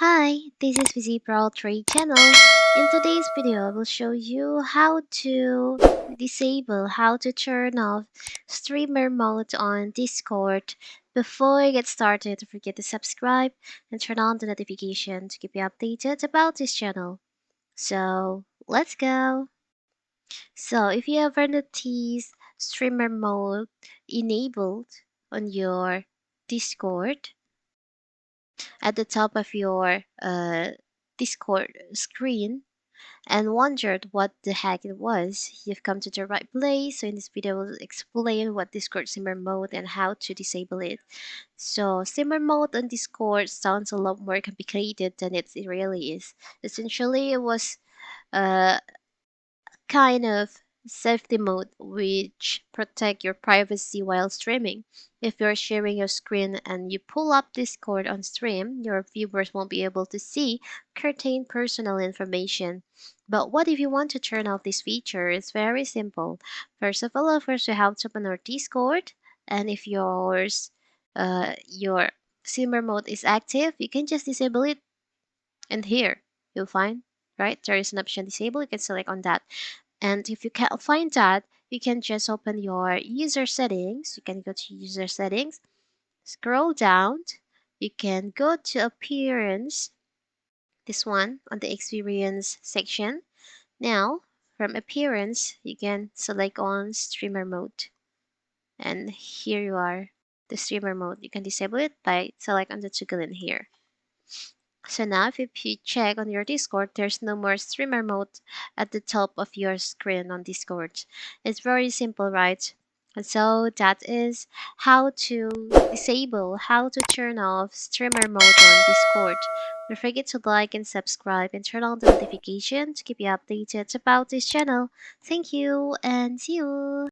Hi, this is VZ Pro Trade Channel. In today's video, I will show you how to how to turn off streamer mode on Discord. Before I get started, don't forget to subscribe and turn on the notification to keep you updated about this channel. So, let's go! So, if you ever notice streamer mode enabled on your Discord, at the top of your Discord screen and wondered what the heck it was, you've come to the right place. So in this video, I will explain what Discord Simmer mode and how to disable it. So Simmer mode on Discord sounds a lot more complicated than it really is. Essentially, it was uh, kind of safety mode which protect your privacy while streaming. If you're sharing your screen and you pull up Discord on stream, your viewers won't be able to see certain personal information. But what if you want to turn off this feature? It's very simple. First of all, you have to open our Discord, and if your simmer mode is active, you can just disable it, and here you'll find right there is an option disable. You can select on that, and if you can't find that, you can just open your user settings. You can go to user settings, scroll down, you can go to appearance, this one on the experience section. Now, from appearance, you can select on streamer mode. And here you are, the streamer mode. You can disable it by select on the toggle in here. So now if you check on your Discord, there's no more streamer mode at the top of your screen on Discord. It's very simple, right? And so that is how to how to turn off streamer mode on Discord. Don't forget to like and subscribe and turn on the notification to keep you updated about this channel. Thank you and see you!